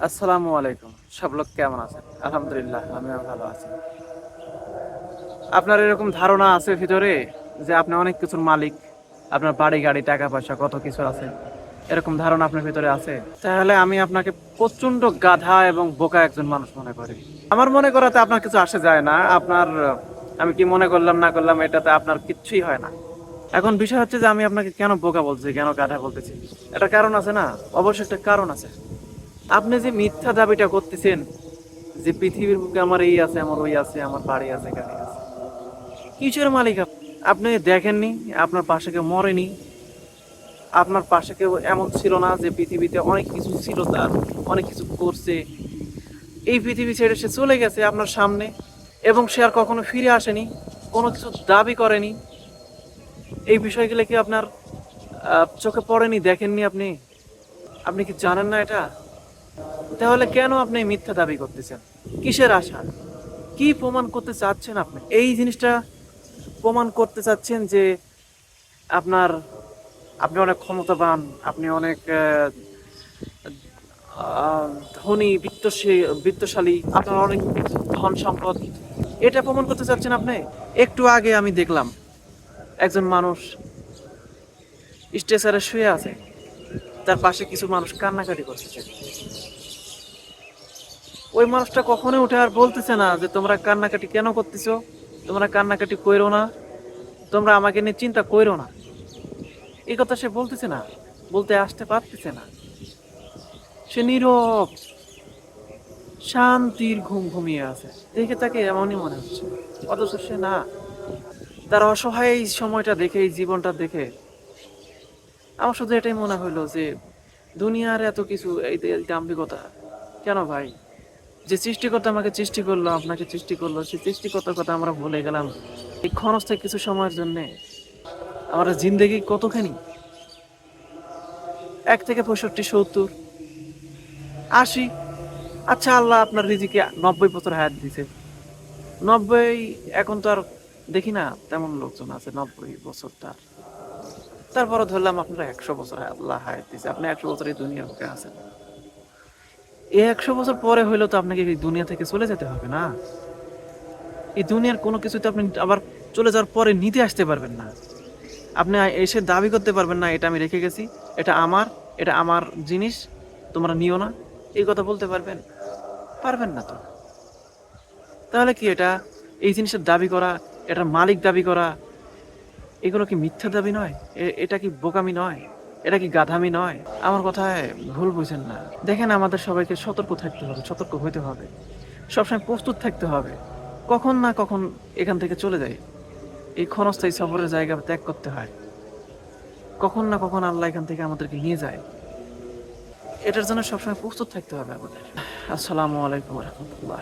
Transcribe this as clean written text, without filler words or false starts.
আসসালামু আলাইকুম। সব লোক কেমন আছেন? আলহামদুলিল্লাহ আমিও ভালো আছি। আপনার এরকম ধারণা আছে ভিতরে যে আপনি অনেক কিছুর মালিক, আপনার বাড়ি গাড়ি টাকা পয়সা কত কিছু আছে, এরকম ধারণা আপনার ভিতরে আছে? তাহলে আমি আপনাকে প্রচন্ড গাধা এবং বোকা একজন মানুষ মনে করি। আমার মনে করাতে আপনার কিছু আসে যায় না। আপনার আমি কি মনে করলাম না করলাম এটাতে আপনার কিচ্ছুই হয় না। এখন বিষয় হচ্ছে যে আমি আপনাকে কেন বোকা বলছি, কেন গাধা বলতেছি, এটা কারণ আছে না? অবশ্যই একটা কারণ আছে। আপনি যে মিথ্যা দাবিটা করতেছেন যে পৃথিবীর বুকে আমার এই আছে, আমার ওই আছে, আমার বাড়ি আছে, গাড়ি আছে, কিসের মালিক আপনি দেখেননি? আপনার পাশে কেউ মরেনি, আপনার পাশে কেউ এমন ছিল না যে পৃথিবীতে অনেক কিছু ছিল, তার অনেক কিছু করছে, এই পৃথিবী ছেড়ে সে চলে গেছে আপনার সামনে, এবং সে আর কখনো ফিরে আসেনি, কোনো কিছু দাবি করেনি। এই বিষয়গুলো কি আপনার চোখে পড়েনি, দেখেননি? আপনি আপনি কি জানেন না এটা? তাহলে কেন আপনি মিথ্যা দাবি করতেছেন? কিসের আশা? কি প্রমাণ করতে চাচ্ছেন আপনি? এই জিনিসটা প্রমাণ করতে চাচ্ছেন যে আপনার আপনি অনেক ক্ষমতাবান, আপনি অনেক আহ, ধনী, বিত্তশালী, আপনার অনেক ধন সম্পদ, এটা প্রমাণ করতে চাচ্ছেন আপনি? একটু আগে আমি দেখলাম একজন মানুষ স্ট্রেচারে শুয়ে আছে, তার পাশে কিছু মানুষ কান্নাকাটি করতেছে। ওই মানুষটা কখনো উঠে আর বলতেছে না যে তোমরা কান্নাকাটি কেন করতেছো, তোমরা কান্নাকাটি কইরো না, তোমরা আমাকে নিয়ে চিন্তা কইরো না। এই কথা সে বলতেছে না, বলতে আসতে পারতেছে না। সে নীরব, শান্তির ঘুম ঘুমিয়ে আছে। দেখে তাকে এমনই মনে হচ্ছে, অথচ সে না। তার অসহায় এই সময়টা দেখে, এই জীবনটা দেখে আমার শুধু এটাই মনে হইলো যে দুনিয়ার এত কিছু, এই দাম্ভিকতা কেন ভাই? যে সৃষ্টিকর্তা আমাকে সৃষ্টি করলো, আপনাকে সৃষ্টি করলো, সেই সৃষ্টিকর্তার কথা আমরা ভুলে গেলাম এই ক্ষণস্থায়ী কিছু সময়ের জন্য। আমরা জিন্দেগি কতখানি, 1 থেকে 65, 70, 80। আচ্ছা, আল্লাহ আপনার রিজিকে 90 বছর হায়াত দিছে। 90, এখন তো আর দেখি না তেমন লোকজন আছে 90 বছর। তারপরে ধরলাম আপনার 100 বছর আল্লাহ হায়াত দিছে, আপনি 100 বছর এই দুনিয়ার বুকে আছেন। এই 100 বছর পরে হইলেও তো আপনাকে এই দুনিয়া থেকে চলে যেতে হবে না? এই দুনিয়ার কোনো কিছুতে আপনি আবার চলে যাওয়ার পরে নিতে আসতে পারবেন না। আপনি এসে দাবি করতে পারবেন না এটা আমি রেখে গেছি, এটা আমার, এটা আমার জিনিস, তোমরা নিও না, এই কথা বলতে পারবেন? পারবেন না তো। তাহলে কি এটা, এই জিনিসের দাবি করা, এটার মালিক দাবি করা, এগুলো কি মিথ্যা দাবি নয়? এটা কি বোকামি নয়? এটা কি গাধামি নয়? আমার কথায় ভুল বুঝেন না। দেখেন, আমাদের সবাইকে সতর্ক থাকতে হবে, সতর্ক হইতে হবে, সবসময় প্রস্তুত থাকতে হবে। কখন না কখন এখান থেকে চলে যায়, এই ক্ষণস্থায়ী সফরের জায়গা ত্যাগ করতে হয়। কখন না কখন আল্লাহ এখান থেকে আমাদেরকে নিয়ে যায়। এটার জন্য সবসময় প্রস্তুত থাকতে হবে আমাদের। আসসালামু আলাইকুম রহমতুল্লাহ।